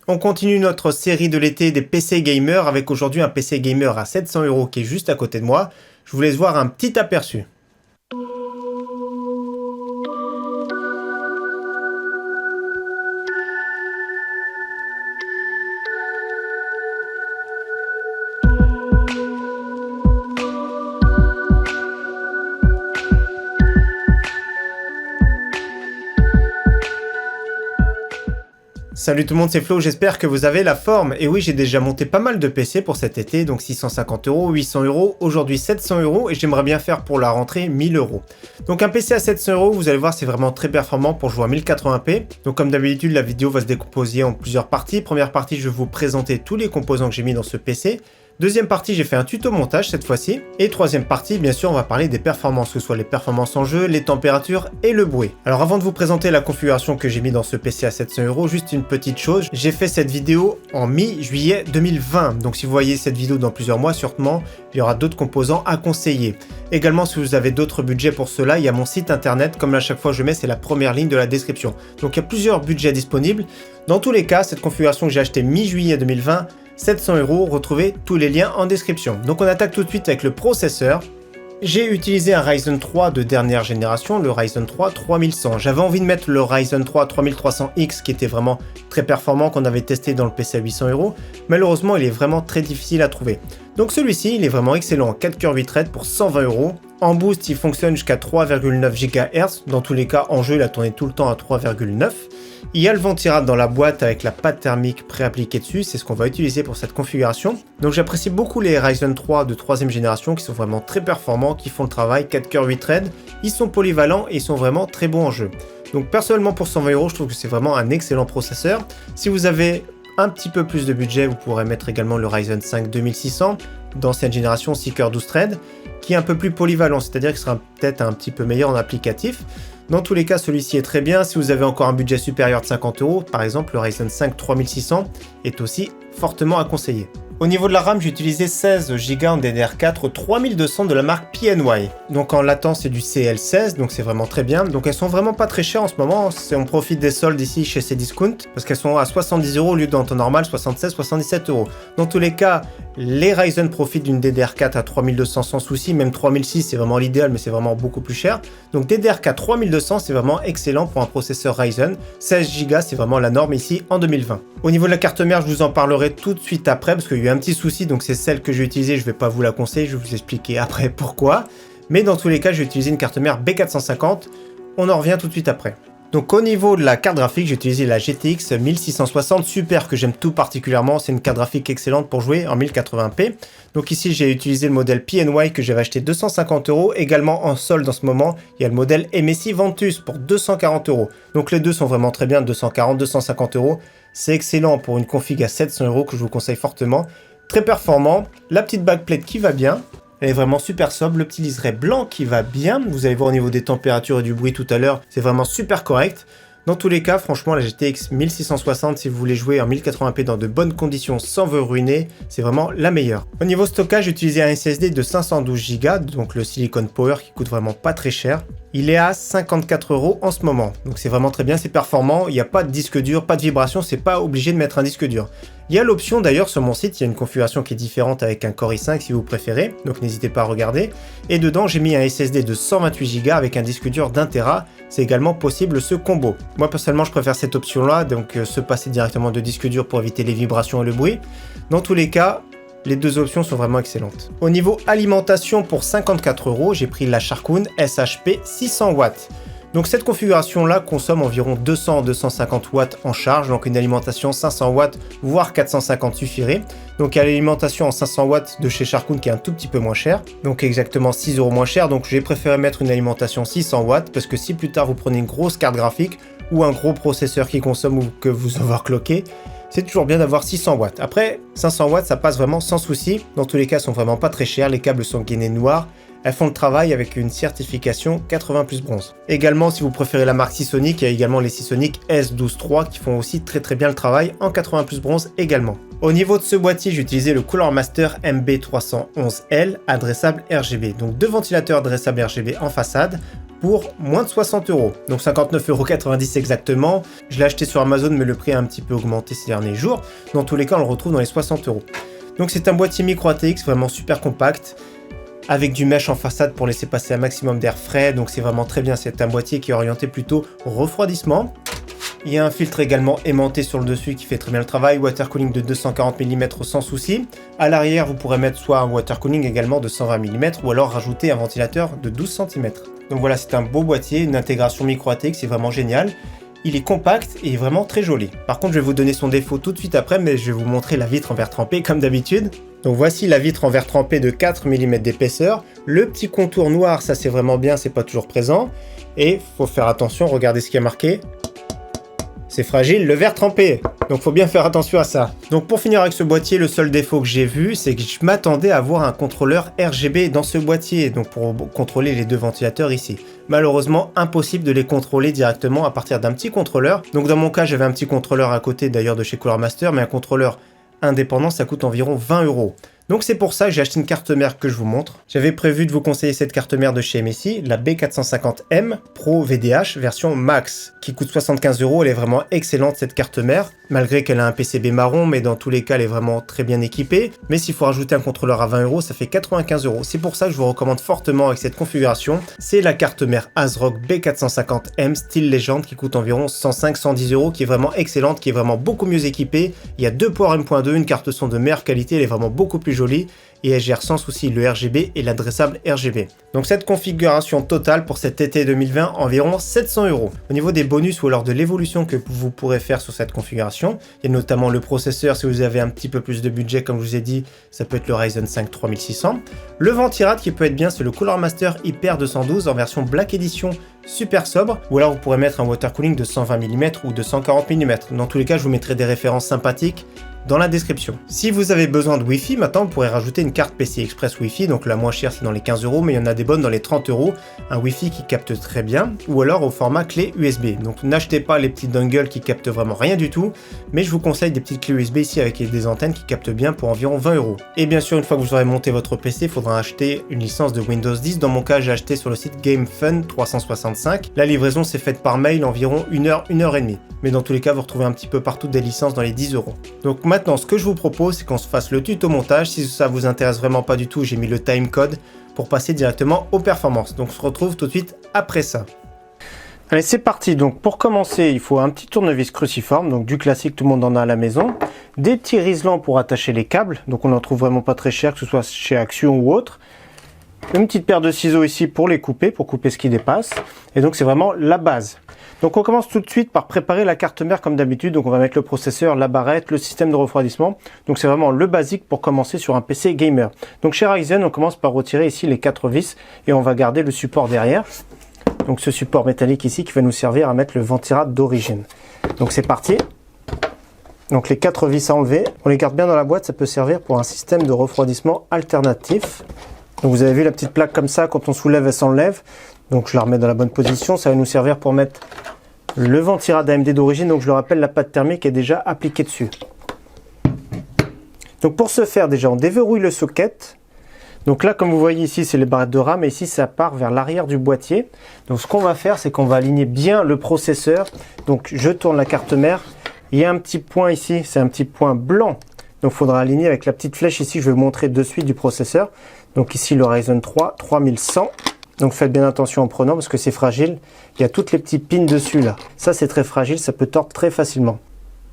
On continue notre série de l'été des PC gamers avec aujourd'hui un PC gamer à 700 € qui est juste à côté de moi. Je vous laisse voir un petit aperçu. Salut tout le monde, c'est Flo, j'espère que vous avez la forme. Et oui, j'ai déjà monté pas mal de PC pour cet été, donc 650 €, 800 €, aujourd'hui 700 € et j'aimerais bien faire pour la rentrée 1000 €. Donc un PC à 700 €, vous allez voir, c'est vraiment très performant pour jouer à 1080p. Donc comme d'habitude, la vidéo va se décomposer en plusieurs parties. Première partie, je vais vous présenter tous les composants que j'ai mis dans ce PC. Deuxième partie, j'ai fait un tuto montage cette fois-ci. Et troisième partie, bien sûr, on va parler des performances, que ce soit les performances en jeu, les températures et le bruit. Alors avant de vous présenter la configuration que j'ai mis dans ce PC à 700 €, juste une petite chose. J'ai fait cette vidéo en mi-juillet 2020. Donc si vous voyez cette vidéo dans plusieurs mois, sûrement, il y aura d'autres composants à conseiller. Également, si vous avez d'autres budgets pour cela, il y a mon site internet. Comme à chaque fois je mets, c'est la première ligne de la description. Donc il y a plusieurs budgets disponibles. Dans tous les cas, cette configuration que j'ai achetée mi-juillet 2020, 700 €, retrouvez tous les liens en description. Donc on attaque tout de suite avec le processeur. J'ai utilisé un Ryzen 3 de dernière génération, le Ryzen 3 3100. J'avais envie de mettre le Ryzen 3 3300X qui était vraiment très performant, qu'on avait testé dans le PC à 800 €. Malheureusement, il est vraiment très difficile à trouver. Donc celui-ci, il est vraiment excellent en 4 cœurs 8 threads pour 120 €. En boost, il fonctionne jusqu'à 3,9 GHz. Dans tous les cas, en jeu, il a tourné tout le temps à 3,9. Il y a le ventirad dans la boîte avec la pâte thermique pré-appliquée dessus, c'est ce qu'on va utiliser pour cette configuration. Donc j'apprécie beaucoup les Ryzen 3 de 3ème génération qui sont vraiment très performants, qui font le travail, 4 cœurs 8 threads, ils sont polyvalents et ils sont vraiment très bons en jeu. Donc personnellement pour 120 €, je trouve que c'est vraiment un excellent processeur. Si vous avez un petit peu plus de budget, vous pourrez mettre également le Ryzen 5 2600 d'ancienne génération 6 cœurs 12 threads, qui est un peu plus polyvalent, c'est-à-dire qu'il sera peut-être un petit peu meilleur en applicatif. Dans tous les cas, celui-ci est très bien. Si vous avez encore un budget supérieur de 50 €, par exemple, le Ryzen 5 3600 est aussi fortement à conseiller. Au niveau de la RAM, j'ai utilisé 16 Go en DDR4 3200 de la marque PNY. Donc en latence, c'est du CL16, donc c'est vraiment très bien. Donc elles sont vraiment pas très chères en ce moment. On profite des soldes ici chez Cdiscount parce qu'elles sont à 70 € au lieu d'un temps normal, 76-77 €. Dans tous les cas, les Ryzen profitent d'une DDR4 à 3200 sans souci, même 3006 c'est vraiment l'idéal, mais c'est vraiment beaucoup plus cher. Donc DDR4 3200 c'est vraiment excellent pour un processeur Ryzen. 16 Go c'est vraiment la norme ici en 2020. Au niveau de la carte mère, je vous en parlerai tout de suite après parce qu'il y a eu un petit souci, donc c'est celle que j'ai utilisée, je vais pas vous la conseiller, je vais vous expliquer après pourquoi. Mais dans tous les cas, j'ai utilisé une carte mère B450, on en revient tout de suite après. Donc au niveau de la carte graphique, j'ai utilisé la GTX 1660 Super que j'aime tout particulièrement. C'est une carte graphique excellente pour jouer en 1080p. Donc ici, j'ai utilisé le modèle PNY que j'avais acheté 250 €. Également en solde en ce moment, il y a le modèle MSI Ventus pour 240 €. Donc les deux sont vraiment très bien, 240-250 €. C'est excellent pour une config à 700 € que je vous conseille fortement. Très performant. La petite backplate qui va bien. Elle est vraiment super sobre, le petit liseré blanc qui va bien, vous allez voir au niveau des températures et du bruit tout à l'heure, c'est vraiment super correct. Dans tous les cas, franchement, la GTX 1660, si vous voulez jouer en 1080p dans de bonnes conditions sans vous ruiner, c'est vraiment la meilleure. Au niveau stockage, j'ai utilisé un SSD de 512 Go, donc le Silicon Power qui coûte vraiment pas très cher. Il est à 54 € en ce moment, donc c'est vraiment très bien, c'est performant, il n'y a pas de disque dur, pas de vibration, c'est pas obligé de mettre un disque dur. Il y a l'option d'ailleurs sur mon site, il y a une configuration qui est différente avec un Core i5 si vous préférez, donc n'hésitez pas à regarder. Et dedans j'ai mis un SSD de 128 Go avec un disque dur d'1 Tera, c'est également possible ce combo. Moi personnellement je préfère cette option là, donc se passer directement de disque dur pour éviter les vibrations et le bruit. Dans tous les cas, les deux options sont vraiment excellentes. Au niveau alimentation pour 54 €, j'ai pris la Sharkoon SHP 600 watts. Donc cette configuration là consomme environ 200-250 watts en charge, donc une alimentation 500 watts voire 450 suffirait. Donc il y a l'alimentation en 500 watts de chez Sharkoon qui est un tout petit peu moins cher, donc exactement 6 € moins cher, donc j'ai préféré mettre une alimentation 600 watts parce que si plus tard vous prenez une grosse carte graphique ou un gros processeur qui consomme ou que vous overclockez, c'est toujours bien d'avoir 600 watts. Après 500 watts ça passe vraiment sans souci, dans tous les cas elles sont vraiment pas très chers, les câbles sont gainés noirs. Elles font le travail avec une certification 80 plus bronze. Également, si vous préférez la marque Seasonic, il y a également les Seasonic S12.3 qui font aussi très bien le travail en 80 plus bronze également. Au niveau de ce boîtier, j'ai utilisé le Cooler Master MB311L adressable RGB. Donc deux ventilateurs adressables RGB en façade pour moins de 60 €. Donc 59,90 € exactement. Je l'ai acheté sur Amazon, mais le prix a un petit peu augmenté ces derniers jours. Dans tous les cas, on le retrouve dans les 60 €. Donc c'est un boîtier micro ATX vraiment super compact, avec du mesh en façade pour laisser passer un maximum d'air frais. Donc c'est vraiment très bien. C'est un boîtier qui est orienté plutôt refroidissement. Il y a un filtre également aimanté sur le dessus qui fait très bien le travail, water cooling de 240 mm sans souci. À l'arrière, vous pourrez mettre soit un water cooling également de 120 mm ou alors rajouter un ventilateur de 12 cm. Donc voilà, c'est un beau boîtier, une intégration micro ATX, c'est vraiment génial. Il est compact et vraiment très joli. Par contre, je vais vous donner son défaut tout de suite après, mais je vais vous montrer la vitre en verre trempé comme d'habitude. Donc voici la vitre en verre trempé de 4 mm d'épaisseur. Le petit contour noir, ça c'est vraiment bien, c'est pas toujours présent. Et faut faire attention, regardez ce qui est marqué. C'est fragile, le verre trempé. Donc faut bien faire attention à ça. Donc pour finir avec ce boîtier, le seul défaut que j'ai vu, c'est que je m'attendais à avoir un contrôleur RGB dans ce boîtier, donc pour contrôler les deux ventilateurs ici. Malheureusement, impossible de les contrôler directement à partir d'un petit contrôleur. Donc dans mon cas, j'avais un petit contrôleur à côté d'ailleurs de chez Cooler Master, mais un contrôleur indépendant, ça coûte environ 20 €. Donc c'est pour ça que j'ai acheté une carte mère que je vous montre. J'avais prévu de vous conseiller cette carte mère de chez MSI, la B450M Pro VDH version Max, qui coûte 75 €. Elle est vraiment excellente cette carte mère, malgré qu'elle a un PCB marron, mais dans tous les cas elle est vraiment très bien équipée. Mais s'il faut rajouter un contrôleur à 20 €, ça fait 95 €. C'est pour ça que je vous recommande fortement avec cette configuration. C'est la carte mère ASRock B450M style légende qui coûte environ 105-110 €, qui est vraiment excellente, qui est vraiment beaucoup mieux équipée. Il y a deux ports M.2, une carte son de meilleure qualité, elle est vraiment beaucoup plus jolie et elle gère sans souci le RGB et l'adressable RGB. Donc cette configuration totale pour cet été 2020, environ 700 €. Au niveau des bonus ou alors de l'évolution que vous pourrez faire sur cette configuration, il y a notamment le processeur si vous avez un petit peu plus de budget, comme je vous ai dit, ça peut être le Ryzen 5 3600. Le ventirad qui peut être bien, c'est le Cooler Master Hyper 212 en version Black Edition super sobre, ou alors vous pourrez mettre un water cooling de 120 mm ou de 140 mm. Dans tous les cas, je vous mettrai des références sympathiques dans la description. Si vous avez besoin de Wi-Fi, maintenant vous pourrez rajouter une carte PCI Express Wi-Fi, donc la moins chère c'est dans les 15 €, mais il y en a des bonnes dans les 30 €, un Wi-Fi qui capte très bien, ou alors au format clé USB. Donc n'achetez pas les petits dongles qui captent vraiment rien du tout, mais je vous conseille des petites clés USB ici avec des antennes qui captent bien pour environ 20 €. Et bien sûr, une fois que vous aurez monté votre PC, il faudra acheter une licence de Windows 10. Dans mon cas, j'ai acheté sur le site GameFun 365. La livraison s'est faite par mail environ 1 heure, 1 heure et demie. Mais dans tous les cas, vous retrouvez un petit peu partout des licences dans les 10 €. Donc maintenant, ce que je vous propose, c'est qu'on se fasse le tuto montage. Si ça vous intéresse vraiment pas du tout, j'ai mis le timecode pour passer directement aux performances. Donc on se retrouve tout de suite après ça. Allez, c'est parti. Donc pour commencer, il faut un petit tournevis cruciforme, donc du classique, tout le monde en a à la maison. Des petits riselants pour attacher les câbles, donc on en trouve vraiment pas très cher, que ce soit chez Action ou autre. Une petite paire de ciseaux ici pour les couper, pour couper ce qui dépasse. Et donc c'est vraiment la base. Donc on commence tout de suite par préparer la carte mère comme d'habitude. Donc on va mettre le processeur, la barrette, le système de refroidissement. Donc c'est vraiment le basique pour commencer sur un PC gamer. Donc chez Ryzen, on commence par retirer ici les 4 vis et on va garder le support derrière. Donc ce support métallique ici qui va nous servir à mettre le ventirad d'origine. Donc c'est parti. Donc les 4 vis à enlever, on les garde bien dans la boîte, ça peut servir pour un système de refroidissement alternatif. Donc vous avez vu la petite plaque comme ça, quand on soulève, elle s'enlève. Donc je la remets dans la bonne position, ça va nous servir pour mettre le ventirad AMD d'origine. Donc je le rappelle, la pâte thermique est déjà appliquée dessus. Donc pour ce faire, déjà on déverrouille le socket. Donc là, comme vous voyez ici, c'est les barrettes de RAM et ici ça part vers l'arrière du boîtier. Donc ce qu'on va faire, c'est qu'on va aligner bien le processeur. Donc je tourne la carte mère. Il y a un petit point ici, c'est un petit point blanc. Donc il faudra aligner avec la petite flèche ici, je vais vous montrer de suite du processeur. Donc ici le Ryzen 3 3100. Donc faites bien attention en prenant parce que c'est fragile. Il y a toutes les petites pins dessus là. Ça c'est très fragile, ça peut tordre très facilement.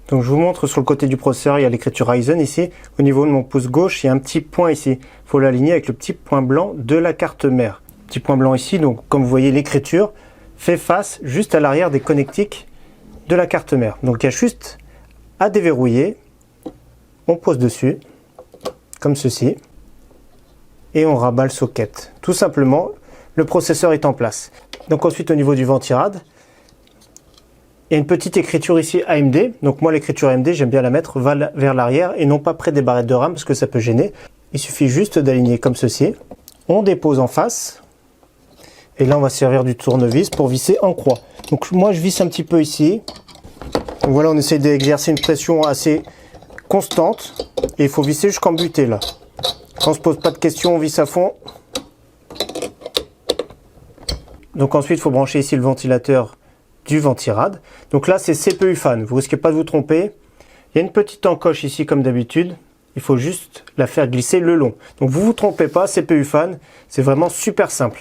Donc je vous montre sur le côté du processeur, il y a l'écriture Ryzen ici. Au niveau de mon pouce gauche, il y a un petit point ici. Il faut l'aligner avec le petit point blanc de la carte mère. Petit point blanc ici, donc comme vous voyez l'écriture fait face juste à l'arrière des connectiques de la carte mère. Donc il y a juste à déverrouiller. On pose dessus, comme ceci. Et on rabat le socket. Tout simplement, le processeur est en place. Donc ensuite au niveau du ventirad, il y a une petite écriture ici AMD. Donc moi l'écriture AMD, j'aime bien la mettre vers l'arrière et non pas près des barrettes de RAM parce que ça peut gêner. Il suffit juste d'aligner comme ceci. On dépose en face. Et là on va servir du tournevis pour visser en croix. Donc moi je visse un petit peu ici. Donc voilà, on essaie d'exercer une pression assez constante. Et il faut visser jusqu'en butée là. Quand on se pose pas de questions, on visse à fond. Donc ensuite, il faut brancher ici le ventilateur du ventirad. Donc là, c'est CPU fan. Vous risquez pas de vous tromper. Il y a une petite encoche ici, comme d'habitude. Il faut juste la faire glisser le long. Donc vous vous trompez pas, CPU fan. C'est vraiment super simple.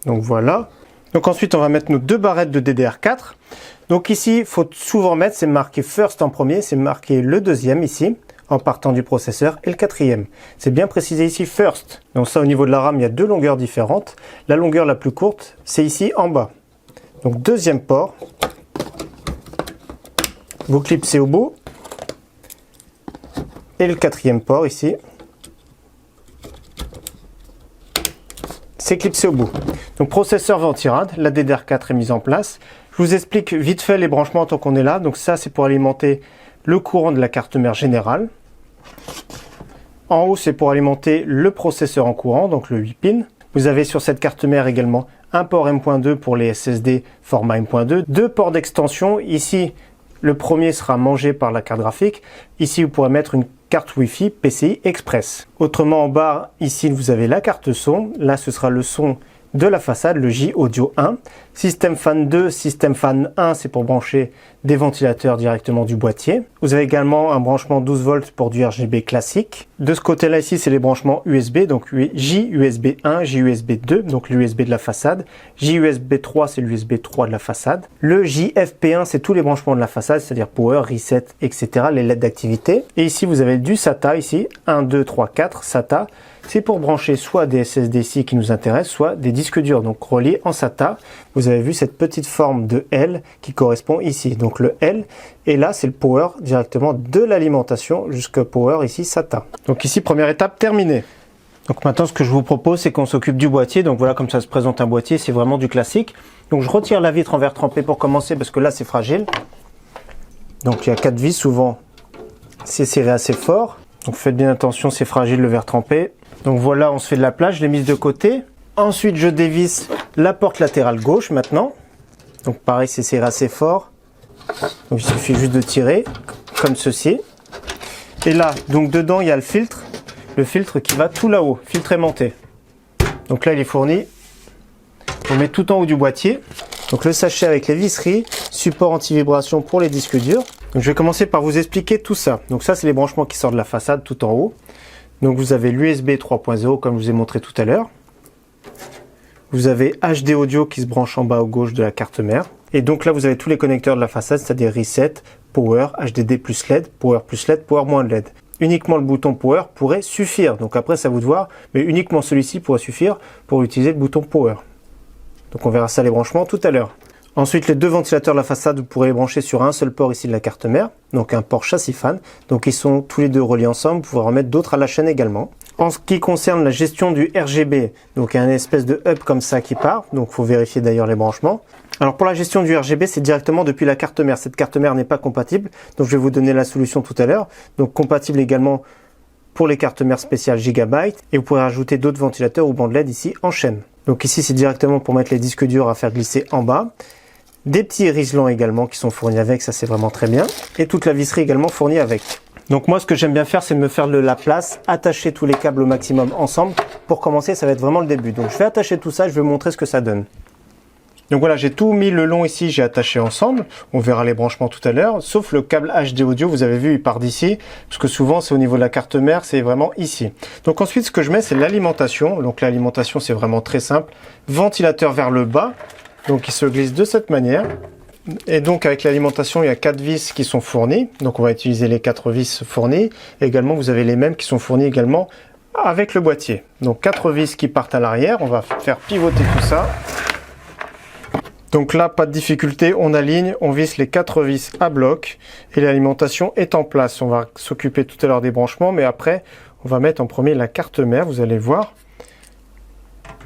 Donc voilà. Donc ensuite, on va mettre nos deux barrettes de DDR4. Donc ici, il faut souvent mettre, c'est marqué first en premier, c'est marqué le deuxième ici, en partant du processeur, et le quatrième. C'est bien précisé ici first. Donc ça, au niveau de la RAM, il y a deux longueurs différentes. La longueur la plus courte, c'est ici en bas. Donc deuxième port. Vous clipsez au bout. Et le quatrième port ici. C'est clipsé au bout. Donc processeur ventirad, la DDR4 est mise en place. Je vous explique vite fait les branchements tant qu'on est là. Donc ça, c'est pour alimenter le courant de la carte mère générale. En haut, c'est pour alimenter le processeur en courant, donc le 8 pins. Vous avez sur cette carte mère également un port M.2 pour les SSD format M.2, deux ports d'extension. Ici, le premier sera mangé par la carte graphique. Ici, vous pourrez mettre une carte Wi-Fi PCI Express. Autrement, en bas, ici, vous avez la carte son. Là, ce sera le son de la façade, le J Audio 1. Système Fan 2, Système Fan 1, c'est pour brancher des ventilateurs directement du boîtier. Vous avez également un branchement 12 volts pour du RGB classique. De ce côté-là, ici, c'est les branchements USB, donc JUSB 1, JUSB 2, donc l'USB de la façade. JUSB 3, c'est l'USB 3 de la façade. Le JFP1, c'est tous les branchements de la façade, c'est-à-dire power, reset, etc., les LED d'activité. Et ici, vous avez du SATA, ici, 1, 2, 3, 4, SATA. C'est pour brancher soit des SSD ici qui nous intéressent, soit des disques durs, donc reliés en SATA. Vous avez vu cette petite forme de L qui correspond ici. Donc le L, et là c'est le power directement de l'alimentation jusqu'au power ici SATA. Donc ici, première étape terminée. Donc maintenant, ce que je vous propose, c'est qu'on s'occupe du boîtier. Donc voilà, comme ça se présente un boîtier, c'est vraiment du classique. Donc je retire la vitre en verre trempé pour commencer, parce que là c'est fragile. Donc il y a 4 vis, souvent c'est serré assez fort. Donc faites bien attention, c'est fragile le verre trempé. Donc voilà, on se fait de la place, je l'ai mise de côté. Ensuite, je dévisse la porte latérale gauche maintenant. Donc pareil, c'est serré assez fort. Donc il suffit juste de tirer, comme ceci. Et là, donc dedans, il y a le filtre qui va tout là-haut, filtre aimanté. Donc là, il est fourni. On met tout en haut du boîtier. Donc le sachet avec les visseries, support anti-vibration pour les disques durs. Donc je vais commencer par vous expliquer tout ça. Donc ça, c'est les branchements qui sortent de la façade tout en haut. Donc vous avez l'USB 3.0 comme je vous ai montré tout à l'heure. Vous avez HD audio qui se branche en bas à gauche de la carte mère. Et donc là vous avez tous les connecteurs de la façade, c'est-à-dire Reset, Power, HDD plus LED, Power moins LED. Uniquement le bouton Power pourrait suffire. Donc après c'est à vous de voir, mais uniquement celui-ci pourrait suffire pour utiliser le bouton Power. Donc on verra ça les branchements tout à l'heure. Ensuite, les deux ventilateurs de la façade, vous pourrez les brancher sur un seul port ici de la carte mère, donc un port châssis fan. Donc ils sont tous les deux reliés ensemble, vous pouvez en mettre d'autres à la chaîne également. En ce qui concerne la gestion du RGB, donc il y a une espèce de hub comme ça qui part, donc il faut vérifier d'ailleurs les branchements. Alors pour la gestion du RGB, c'est directement depuis la carte mère. Cette carte mère n'est pas compatible, donc je vais vous donner la solution tout à l'heure. Donc compatible également pour les cartes mères spéciales Gigabyte, et vous pourrez rajouter d'autres ventilateurs ou bandes LED ici en chaîne. Donc ici c'est directement pour mettre les disques durs à faire glisser en bas. Des petits riselants également qui sont fournis avec, ça c'est vraiment très bien. Et toute la visserie également fournie avec. Donc moi ce que j'aime bien faire, c'est de me faire de la place, attacher tous les câbles au maximum ensemble. Pour commencer, ça va être vraiment le début. Donc je vais attacher tout ça, je vais vous montrer ce que ça donne. Donc voilà, j'ai tout mis le long ici, j'ai attaché ensemble. On verra les branchements tout à l'heure. Sauf le câble HD audio, vous avez vu, il part d'ici. Parce que souvent, c'est au niveau de la carte mère, c'est vraiment ici. Donc ensuite, ce que je mets, c'est l'alimentation. Donc l'alimentation, c'est vraiment très simple. Ventilateur vers le bas. Donc il se glisse de cette manière. Et donc avec l'alimentation, il y a 4 vis qui sont fournies. Donc on va utiliser les 4 vis fournies. Et également, vous avez les mêmes qui sont fournies également avec le boîtier. Donc 4 vis qui partent à l'arrière. On va faire pivoter tout ça. Donc là, pas de difficulté, on aligne, on visse les 4 vis à bloc et l'alimentation est en place. On va s'occuper tout à l'heure des branchements, mais après, on va mettre en premier la carte mère, vous allez voir.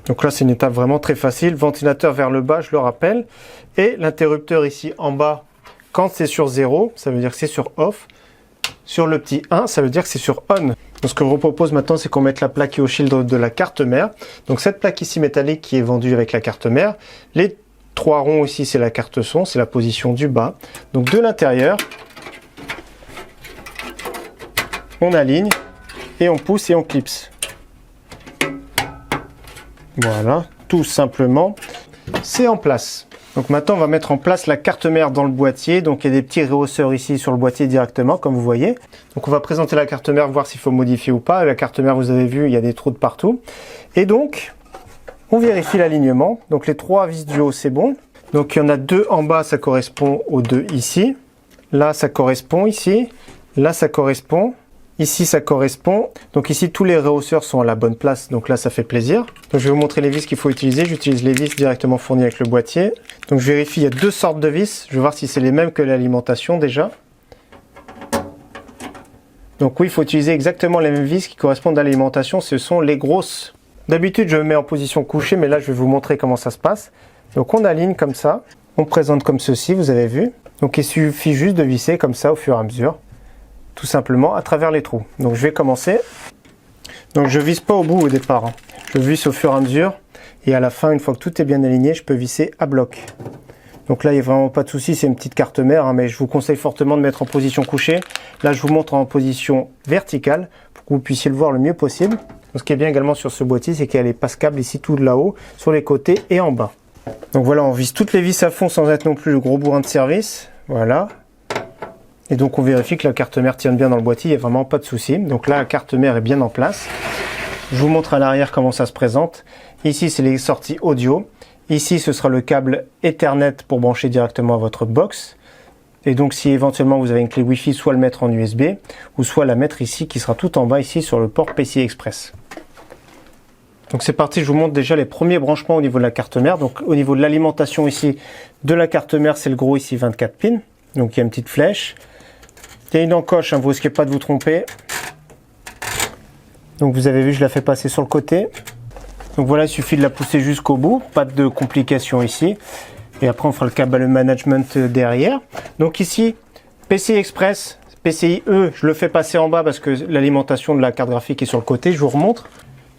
Donc là, c'est une étape vraiment très facile. Ventilateur vers le bas, je le rappelle. Et l'interrupteur ici en bas, quand c'est sur 0, ça veut dire que c'est sur off. Sur le petit 1, ça veut dire que c'est sur on. Donc ce que je vous propose maintenant, c'est qu'on mette la plaque au shield de la carte mère. Donc cette plaque ici métallique qui est vendue avec la carte mère. Les 3 ronds ici, c'est la carte son, c'est la position du bas. Donc de l'intérieur, on aligne et on pousse et on clipse. Voilà, tout simplement, c'est en place. Donc maintenant, on va mettre en place la carte mère dans le boîtier. Donc il y a des petits rehausseurs ici sur le boîtier directement, comme vous voyez. Donc on va présenter la carte mère, voir s'il faut modifier ou pas. La carte mère, vous avez vu, il y a des trous de partout. Et donc, on vérifie l'alignement. Donc les 3 vis du haut, c'est bon. Donc il y en a 2 en bas, ça correspond aux 2 ici. Là, ça correspond ici. Là, ça correspond. Ici, ça correspond. Donc ici, tous les rehausseurs sont à la bonne place. Donc là, ça fait plaisir. Donc je vais vous montrer les vis qu'il faut utiliser. J'utilise les vis directement fournies avec le boîtier. Donc je vérifie, il y a 2 sortes de vis. Je vais voir si c'est les mêmes que l'alimentation déjà. Donc oui, il faut utiliser exactement les mêmes vis qui correspondent à l'alimentation. Ce sont les grosses. D'habitude, je me mets en position couchée, mais là, je vais vous montrer comment ça se passe. Donc on aligne comme ça. On présente comme ceci, vous avez vu. Donc il suffit juste de visser comme ça au fur et à mesure. Tout simplement à travers les trous. Donc je vais commencer. Donc je visse pas au bout au départ. Je visse au fur et à mesure. Et à la fin, une fois que tout est bien aligné, je peux visser à bloc. Donc là, il n'y a vraiment pas de souci. C'est une petite carte mère, mais je vous conseille fortement de mettre en position couchée. Là, je vous montre en position verticale pour que vous puissiez le voir le mieux possible. Donc, ce qui est bien également sur ce boîtier, c'est qu'il y a les passes-câbles ici tout là-haut, sur les côtés et en bas. Donc voilà, on visse toutes les vis à fond sans être non plus le gros bourrin de service. Voilà. Et donc on vérifie que la carte mère tienne bien dans le boîtier, il n'y a vraiment pas de souci. Donc là, la carte mère est bien en place. Je vous montre à l'arrière comment ça se présente. Ici, c'est les sorties audio. Ici, ce sera le câble Ethernet pour brancher directement à votre box. Et donc si éventuellement vous avez une clé Wi-Fi, soit le mettre en USB, ou soit la mettre ici, qui sera tout en bas ici sur le port PCI Express. Donc c'est parti, je vous montre déjà les premiers branchements au niveau de la carte mère. Donc au niveau de l'alimentation ici, de la carte mère, c'est le gros ici, 24 pins. Donc il y a une petite flèche. Il y a une encoche, vous risquez pas de vous tromper. Donc vous avez vu, je la fais passer sur le côté. Donc voilà, il suffit de la pousser jusqu'au bout, pas de complications ici. Et après on fera le câble management derrière. Donc ici, PCI Express, PCIe, je le fais passer en bas parce que l'alimentation de la carte graphique est sur le côté, je vous remontre.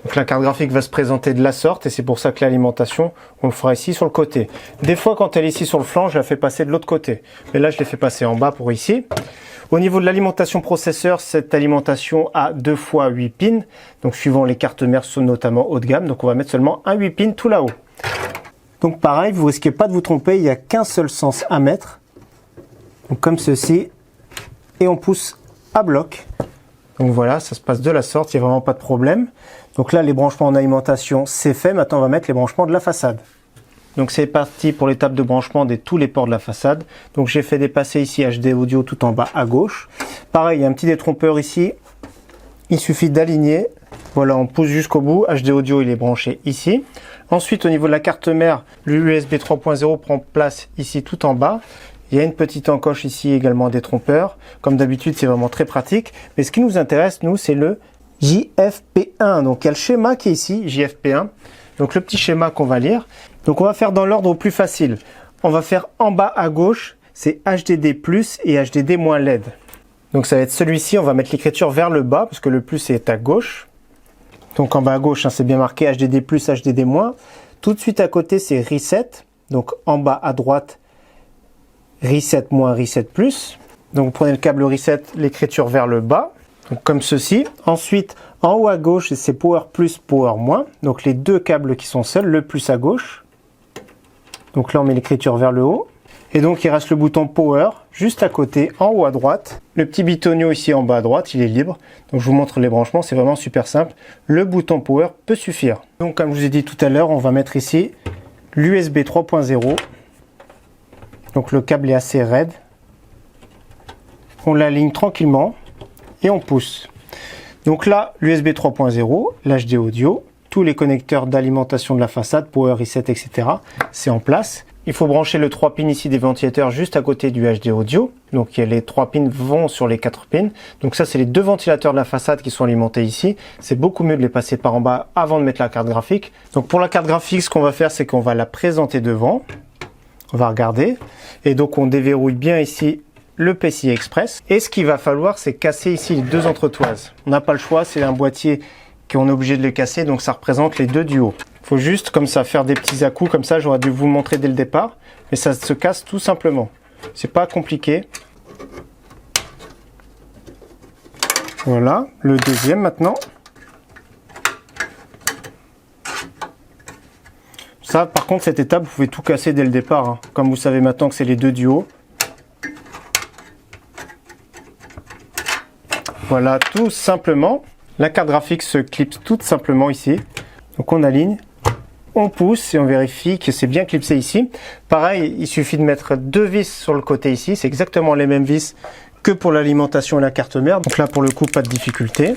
Donc la carte graphique va se présenter de la sorte et c'est pour ça que l'alimentation, on le fera ici sur le côté. Des fois quand elle est ici sur le flanc, je la fais passer de l'autre côté. Mais là je l'ai fait passer en bas pour ici. Au niveau de l'alimentation processeur, cette alimentation a 2 fois 8 pins. Donc suivant les cartes mères sont notamment haut de gamme. Donc on va mettre seulement un 8 pins tout là-haut. Donc pareil, vous risquez pas de vous tromper, il n'y a qu'un seul sens à mettre. Donc comme ceci. Et on pousse à bloc. Donc voilà, ça se passe de la sorte, il n'y a vraiment pas de problème. Donc là, les branchements en alimentation, c'est fait. Maintenant, on va mettre les branchements de la façade. Donc c'est parti pour l'étape de branchement de tous les ports de la façade. Donc j'ai fait dépasser ici HD audio tout en bas à gauche. Pareil, il y a un petit détrompeur ici. Il suffit d'aligner. Voilà, on pousse jusqu'au bout. HD audio, il est branché ici. Ensuite, au niveau de la carte mère, l'USB 3.0 prend place ici tout en bas. Il y a une petite encoche ici également des trompeurs. Comme d'habitude, c'est vraiment très pratique. Mais ce qui nous intéresse, nous, c'est le JFP1. Donc, il y a le schéma qui est ici, JFP1. Donc, le petit schéma qu'on va lire. Donc, on va faire dans l'ordre au plus facile. On va faire en bas à gauche, c'est HDD+, et HDD- LED. Donc, ça va être celui-ci. On va mettre l'écriture vers le bas, parce que le plus est à gauche. Donc, en bas à gauche, c'est bien marqué HDD+, HDD-. Tout de suite à côté, c'est Reset. Donc, en bas à droite, Reset-, Reset+. Donc vous prenez le câble Reset, l'écriture vers le bas, donc comme ceci. Ensuite, en haut à gauche, c'est Power+, Power-. Donc les deux câbles qui sont seuls, le plus à gauche. Donc là, on met l'écriture vers le haut. Et donc il reste le bouton Power juste à côté, en haut à droite. Le petit bitonio ici en bas à droite, il est libre. Donc je vous montre les branchements, c'est vraiment super simple. Le bouton Power peut suffire. Donc comme je vous ai dit tout à l'heure, on va mettre ici l'USB 3.0. Donc le câble est assez raide. On l'aligne tranquillement et on pousse. Donc là, l'USB 3.0, l'HD audio, tous les connecteurs d'alimentation de la façade, Power, Reset, etc. c'est en place. Il faut brancher le 3 pins ici des ventilateurs juste à côté du HD audio. Donc les 3 pins vont sur les 4 pins. Donc ça, c'est les deux ventilateurs de la façade qui sont alimentés ici. C'est beaucoup mieux de les passer par en bas avant de mettre la carte graphique. Donc pour la carte graphique, ce qu'on va faire, c'est qu'on va la présenter devant. On va regarder. Et donc on déverrouille bien ici le PCI Express. Et ce qu'il va falloir, c'est casser ici les deux entretoises. On n'a pas le choix, c'est un boîtier qu'on est obligé de le casser. Donc ça représente les deux du haut. Il faut juste comme ça faire des petits à-coups comme ça, j'aurais dû vous le montrer dès le départ, mais ça se casse tout simplement. C'est pas compliqué. Voilà, le deuxième maintenant. Ça, par contre, cette étape, vous pouvez tout casser dès le départ, hein. Comme vous savez maintenant que c'est les deux du haut. Voilà, tout simplement. La carte graphique se clipse tout simplement ici. Donc on aligne, on pousse et on vérifie que c'est bien clipsé ici. Pareil, il suffit de mettre deux vis sur le côté ici. C'est exactement les mêmes vis que pour l'alimentation et la carte mère. Donc là, pour le coup, pas de difficulté.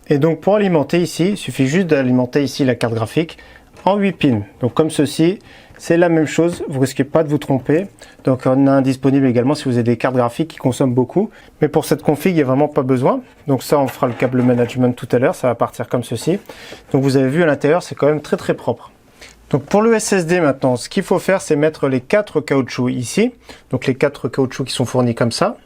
Et donc pour alimenter ici, il suffit juste d'alimenter ici la carte graphique en 8 pins. Donc comme ceci, c'est la même chose, vous risquez pas de vous tromper. Donc on a un disponible également si vous avez des cartes graphiques qui consomment beaucoup. Mais pour cette config, il n'y a vraiment pas besoin. Donc ça, on fera le câble management tout à l'heure, ça va partir comme ceci. Donc vous avez vu à l'intérieur, c'est quand même très très propre. Donc pour le SSD maintenant, ce qu'il faut faire, c'est mettre les 4 caoutchoucs ici. Donc les 4 caoutchoucs qui sont fournis comme ça.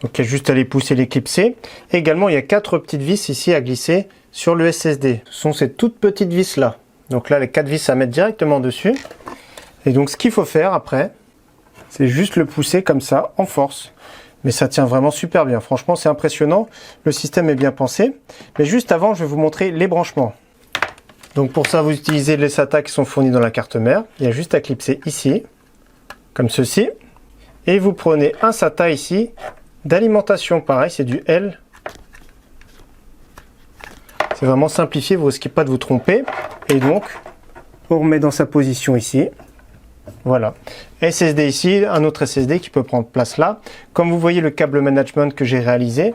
Donc il y a juste à les pousser, les clipser. Et également, il y a 4 petites vis ici à glisser sur le SSD. Ce sont ces toutes petites vis là. Donc là, les 4 vis à mettre directement dessus. Et donc ce qu'il faut faire après, c'est juste le pousser comme ça, en force. Mais ça tient vraiment super bien. Franchement, c'est impressionnant. Le système est bien pensé. Mais juste avant, je vais vous montrer les branchements. Donc pour ça, vous utilisez les SATA qui sont fournis dans la carte mère. Il y a juste à clipser ici, comme ceci. Et vous prenez un SATA ici, d'alimentation. Pareil, c'est du L. C'est vraiment simplifié, vous risquez pas de vous tromper. Et donc, on remet dans sa position ici. Voilà. SSD ici, un autre SSD qui peut prendre place là. Comme vous voyez le câble management que j'ai réalisé.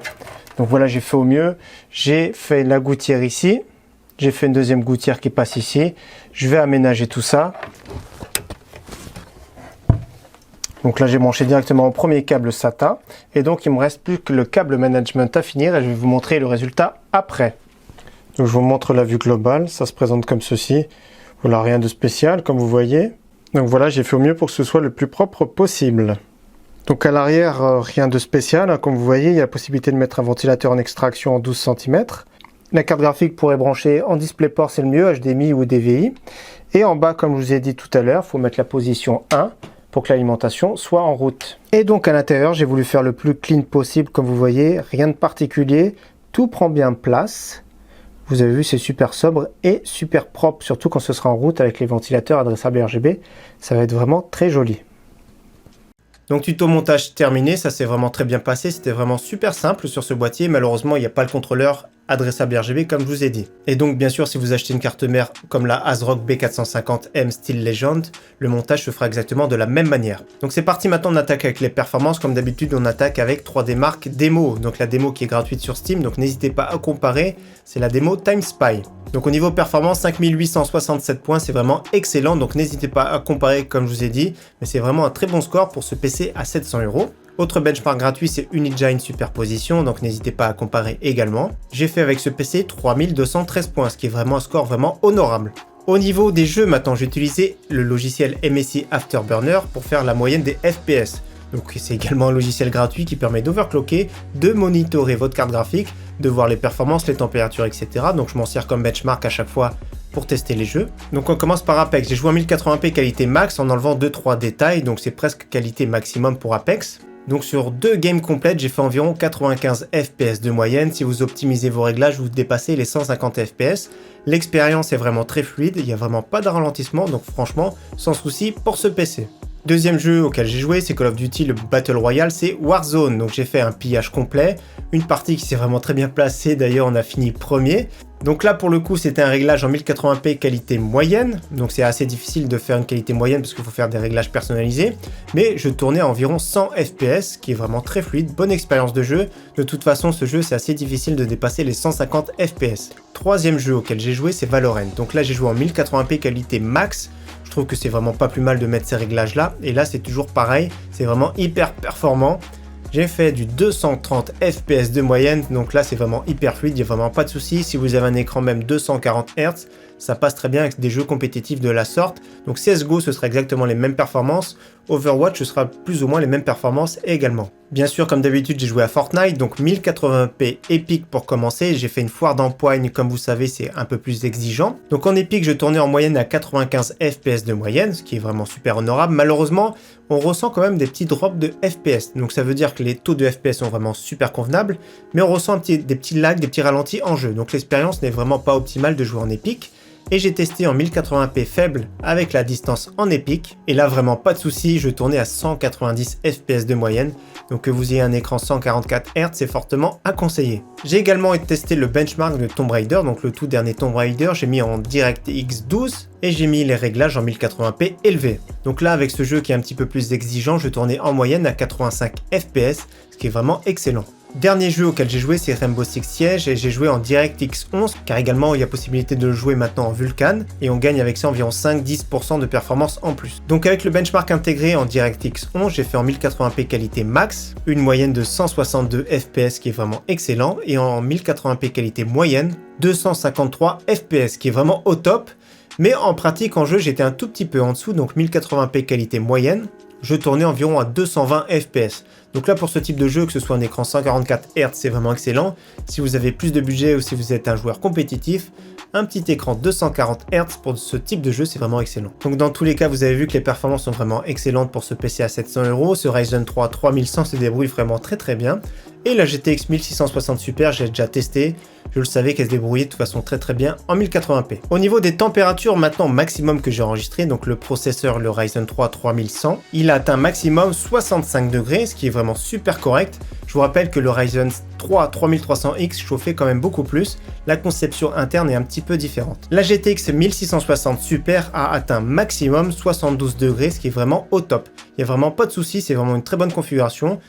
Donc voilà, j'ai fait au mieux. J'ai fait la gouttière ici. J'ai fait une deuxième gouttière qui passe ici. Je vais aménager tout ça. Donc là, j'ai branché directement au premier câble SATA. Et donc, il me reste plus que le câble management à finir. Et je vais vous montrer le résultat après. Donc, je vous montre la vue globale. Ça se présente comme ceci. Voilà, rien de spécial, comme vous voyez. Donc voilà, j'ai fait au mieux pour que ce soit le plus propre possible. Donc à l'arrière, rien de spécial. Hein. Comme vous voyez, il y a la possibilité de mettre un ventilateur en extraction en 12 cm. La carte graphique pourrait brancher en DisplayPort, c'est le mieux, HDMI ou DVI. Et en bas, comme je vous ai dit tout à l'heure, il faut mettre la position 1 pour que l'alimentation soit en route. Et donc à l'intérieur, j'ai voulu faire le plus clean possible, comme vous voyez, rien de particulier. Tout prend bien place. Vous avez vu, c'est super sobre et super propre, surtout quand ce sera en route avec les ventilateurs adressables RGB. Ça va être vraiment très joli. Donc tuto montage terminé, ça s'est vraiment très bien passé, c'était vraiment super simple sur ce boîtier. Malheureusement, il n'y a pas le contrôleur adressable RGB comme je vous ai dit. Et donc bien sûr, si vous achetez une carte mère comme la ASRock B450M Steel Legend, le montage se fera exactement de la même manière. Donc c'est parti, maintenant on attaque avec les performances. Comme d'habitude, on attaque avec 3D Mark Demo. Donc la démo qui est gratuite sur Steam, donc n'hésitez pas à comparer, c'est la démo Time Spy. Donc au niveau performance, 5867 points, c'est vraiment excellent, donc n'hésitez pas à comparer comme je vous ai dit, mais c'est vraiment un très bon score pour ce PC à 700 €. Autre benchmark gratuit, c'est Unigine Superposition, donc n'hésitez pas à comparer également. J'ai fait avec ce PC 3213 points, ce qui est vraiment un score vraiment honorable. Au niveau des jeux, maintenant, j'ai utilisé le logiciel MSI Afterburner pour faire la moyenne des FPS. Donc c'est également un logiciel gratuit qui permet d'overclocker, de monitorer votre carte graphique, de voir les performances, les températures, etc. Donc je m'en sers comme benchmark à chaque fois pour tester les jeux. Donc on commence par Apex. J'ai joué en 1080p qualité max en enlevant 2-3 détails, donc c'est presque qualité maximum pour Apex. Donc sur 2 games complètes, j'ai fait environ 95 FPS de moyenne. Si vous optimisez vos réglages, vous dépassez les 150 FPS. L'expérience est vraiment très fluide, il n'y a vraiment pas de ralentissement, donc franchement, sans souci pour ce PC. Deuxième jeu auquel j'ai joué, c'est Call of Duty, le Battle Royale, c'est Warzone. Donc j'ai fait un pillage complet, une partie qui s'est vraiment très bien placée, d'ailleurs on a fini premier. Donc là pour le coup c'était un réglage en 1080p qualité moyenne, donc c'est assez difficile de faire une qualité moyenne parce qu'il faut faire des réglages personnalisés. Mais je tournais à environ 100 FPS, qui est vraiment très fluide, bonne expérience de jeu. De toute façon ce jeu c'est assez difficile de dépasser les 150 FPS. Troisième jeu auquel j'ai joué, c'est Valorant. Donc là j'ai joué en 1080p qualité max. Je trouve que c'est vraiment pas plus mal de mettre ces réglages là, et là c'est toujours pareil, c'est vraiment hyper performant. J'ai fait du 230 FPS de moyenne, donc là c'est vraiment hyper fluide, il n'y a vraiment pas de souci. Si vous avez un écran même 240 Hz, ça passe très bien avec des jeux compétitifs de la sorte. Donc CSGO ce sera exactement les mêmes performances, Overwatch ce sera plus ou moins les mêmes performances également. Bien sûr comme d'habitude j'ai joué à Fortnite, donc 1080p épique pour commencer. J'ai fait une foire d'empoigne, comme vous savez c'est un peu plus exigeant. Donc en épique je tournais en moyenne à 95 FPS de moyenne, ce qui est vraiment super honorable. Malheureusement on ressent quand même des petits drops de FPS, donc ça veut dire que les taux de FPS sont vraiment super convenables, mais on ressent des petits lags, des petits ralentis en jeu, donc l'expérience n'est vraiment pas optimale de jouer en épique. et j'ai testé en 1080p faible avec la distance en épique, et là vraiment pas de soucis, je tournais à 190 fps de moyenne, donc que vous ayez un écran 144 Hz, c'est fortement à conseiller. J'ai également testé le benchmark de Tomb Raider, donc le tout dernier Tomb Raider, j'ai mis en DirectX 12 et j'ai mis les réglages en 1080p élevé. Donc là avec ce jeu qui est un petit peu plus exigeant, je tournais en moyenne à 85 fps, ce qui est vraiment excellent. Dernier jeu auquel j'ai joué, c'est Rainbow Six Siege et j'ai joué en DirectX 11 car également il y a possibilité de le jouer maintenant en Vulkan et on gagne avec ça environ 5-10% de performance en plus. Donc avec le benchmark intégré en DirectX 11, j'ai fait en 1080p qualité max, une moyenne de 162 fps qui est vraiment excellent, et en 1080p qualité moyenne, 253 fps qui est vraiment au top. Mais en pratique en jeu j'étais un tout petit peu en dessous, donc 1080p qualité moyenne, je tournais environ à 220 fps. Donc là pour ce type de jeu, que ce soit un écran 144 Hz, c'est vraiment excellent. Si vous avez plus de budget ou si vous êtes un joueur compétitif, un petit écran 240 Hz pour ce type de jeu, c'est vraiment excellent. Donc dans tous les cas, vous avez vu que les performances sont vraiment excellentes pour ce PC à 700 €. Ce Ryzen 3 3100 se débrouille vraiment très bien. Et la GTX 1660 Super, j'ai déjà testé. Je le savais qu'elle se débrouillait de toute façon très bien en 1080p. Au niveau des températures maintenant maximum que j'ai enregistré, donc le processeur, le Ryzen 3 3100, il a atteint maximum 65 degrés, ce qui est vraiment super correct. Je vous rappelle que le Ryzen 3 3300X chauffait quand même beaucoup plus, la conception interne est un petit peu différente. La GTX 1660 Super a atteint maximum 72 degrés, ce qui est vraiment au top. Il n'y a vraiment pas de souci, c'est vraiment une très bonne configuration.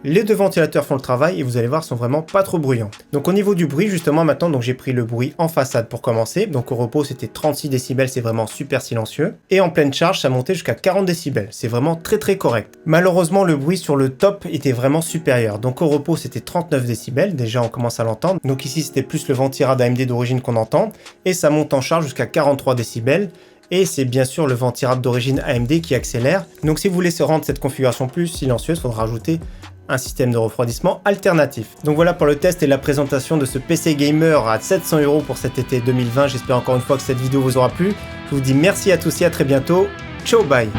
Les deux ventilateurs font le travail et vous allez voir, sont vraiment pas trop bruyants. Donc au niveau du bruit, justement maintenant, donc j'ai pris le bruit en façade pour commencer. Donc au repos c'était 36 décibels, c'est vraiment super silencieux. Et en pleine charge, ça montait jusqu'à 40 décibels. C'est vraiment très correct. Malheureusement, le bruit sur le top était vraiment supérieur. Donc au repos c'était 39 décibels, déjà on commence à l'entendre. Donc ici c'était plus le ventirad AMD d'origine qu'on entend. Et ça monte en charge jusqu'à 43 décibels. Et c'est bien sûr le ventirad d'origine AMD qui accélère. Donc si vous voulez se rendre cette configuration plus silencieuse, il faudra rajouter un système de refroidissement alternatif. Donc voilà pour le test et la présentation de ce PC gamer à 700 € pour cet été 2020. J'espère encore une fois que cette vidéo vous aura plu. Je vous dis merci à tous et à très bientôt. Ciao, bye.